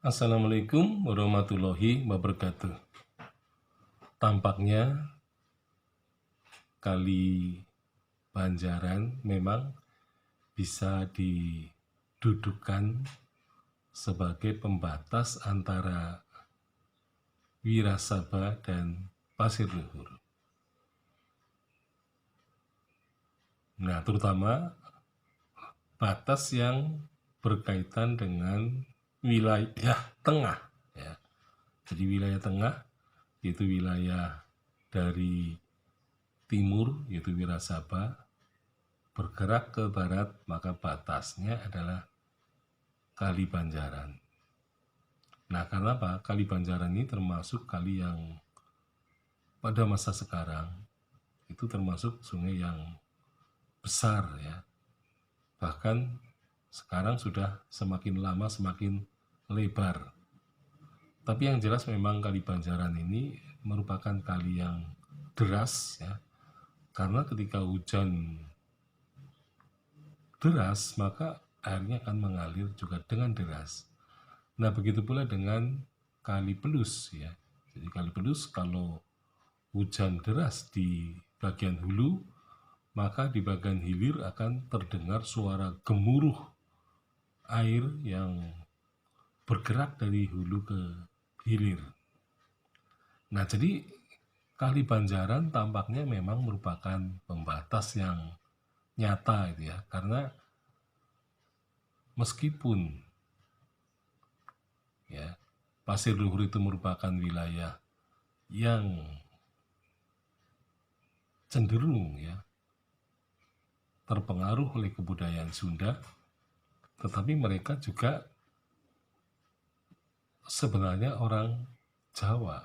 Assalamualaikum warahmatullahi wabarakatuh. Tampaknya Kali Banjaran memang bisa didudukan sebagai pembatas antara Wirasaba dan Pasir Luhur. Nah, terutama batas yang berkaitan dengan wilayah tengah, ya. Jadi wilayah tengah yaitu wilayah dari timur yaitu Wirasaba, bergerak ke barat maka batasnya adalah Kali Banjaran. Nah, karena apa? Kali Banjaran ini termasuk kali yang pada masa sekarang itu termasuk sungai yang besar, ya. Bahkan sekarang sudah semakin lama semakin lebar. Tapi yang jelas memang Kali Banjaran ini merupakan kali yang deras, ya. Karena ketika hujan deras maka airnya akan mengalir juga dengan deras. Nah, begitu pula dengan Kali Pelus, ya. Jadi Kali Pelus kalau hujan deras di bagian hulu, maka di bagian hilir akan terdengar suara gemuruh air yang bergerak dari hulu ke hilir. Nah, jadi Kali Banjaran tampaknya memang merupakan pembatas yang nyata, itu ya, karena meskipun ya Pasir Luhur itu merupakan wilayah yang cenderung ya terpengaruh oleh kebudayaan Sunda, tetapi mereka juga sebenarnya orang Jawa.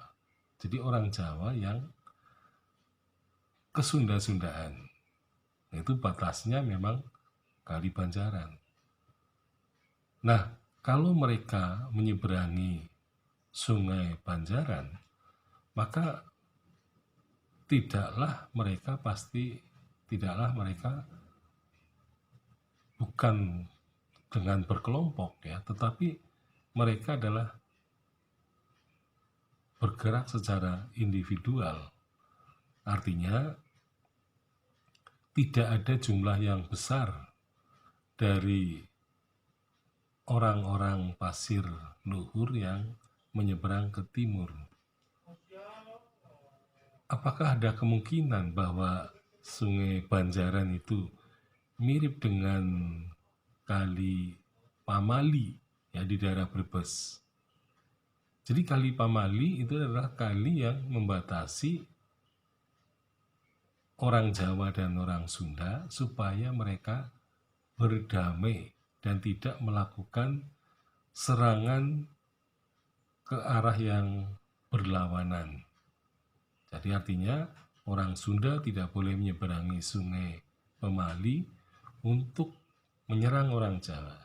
Jadi orang Jawa yang kesunda-sundaan. Itu batasnya memang Kali Banjaran. Nah, kalau mereka menyeberangi Sungai Banjaran, maka tidaklah mereka bukan dengan berkelompok, ya, tetapi mereka adalah bergerak secara individual. Artinya tidak ada jumlah yang besar dari orang-orang Pasir Luhur yang menyeberang ke timur. Apakah ada kemungkinan bahwa Sungai Banjaran itu mirip dengan Kali Pamali ya di daerah Brebes? Jadi Kali Pamali itu adalah kali yang membatasi orang Jawa dan orang Sunda supaya mereka berdamai dan tidak melakukan serangan ke arah yang berlawanan. Jadi artinya orang Sunda tidak boleh menyeberangi Sungai Pemali untuk menyerang orang Jawa,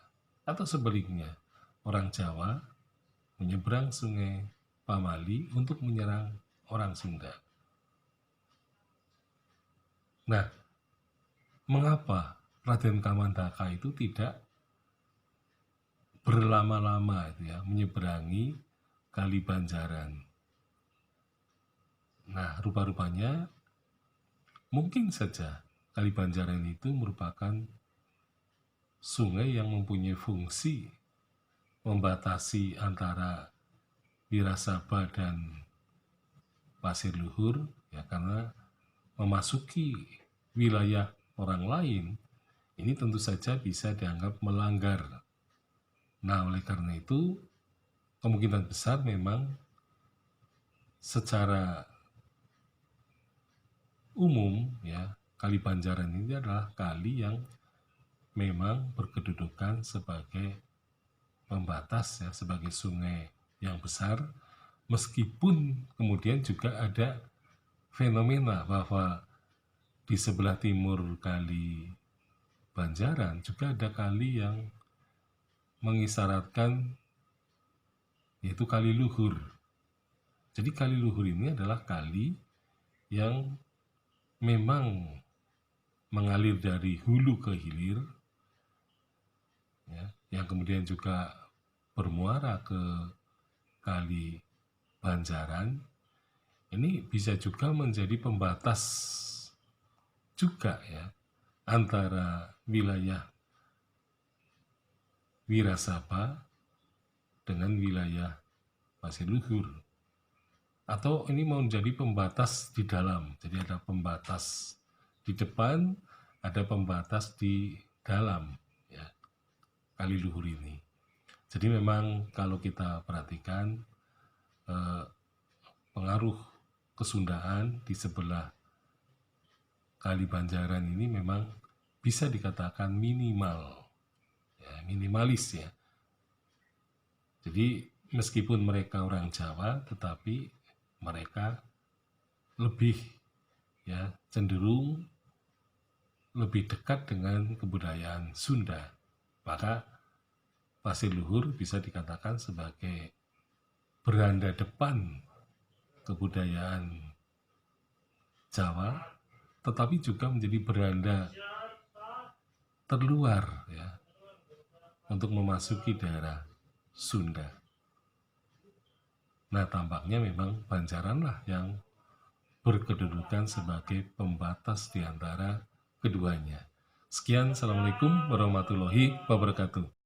atau sebaliknya orang Jawa menyeberang Sungai Pamali untuk menyerang orang Sunda. Nah, mengapa Raden Kamandaka itu tidak berlama-lama ya menyeberangi Kali Banjaran? Nah, rupa-rupanya mungkin saja Kali Banjaran itu merupakan sungai yang mempunyai fungsi membatasi antara Wirasaba dan Pasir Luhur, ya, karena memasuki wilayah orang lain ini tentu saja bisa dianggap melanggar. Nah, oleh karena itu kemungkinan besar memang secara umum ya Kali Banjaran ini adalah kali yang memang berkedudukan sebagai pembatas ya, sebagai sungai yang besar, meskipun kemudian juga ada fenomena bahwa di sebelah timur Kali Banjaran juga ada kali yang mengisyaratkan yaitu Kali Luhur. Jadi Kali Luhur ini adalah kali yang memang mengalir dari hulu ke hilir, ya, yang kemudian juga bermuara ke Kali Banjaran, ini bisa juga menjadi pembatas juga ya antara wilayah Wirasaba dengan wilayah Pasir Luhur. Atau ini mau menjadi pembatas di dalam, jadi ada pembatas di depan, ada pembatas di dalam ya Kali Luhur ini. Jadi memang kalau kita perhatikan pengaruh Kesundaan di sebelah Kali Banjaran ini memang bisa dikatakan minimal, ya, minimalis ya. Jadi meskipun mereka orang Jawa, tetapi mereka lebih ya cenderung lebih dekat dengan kebudayaan Sunda. Maka Pasir Luhur bisa dikatakan sebagai beranda depan kebudayaan Jawa, tetapi juga menjadi beranda terluar ya untuk memasuki daerah Sunda. Nah, tampaknya memang Banjaranlah yang berkedudukan sebagai pembatas di antara keduanya. Sekian, Assalamualaikum warahmatullahi wabarakatuh.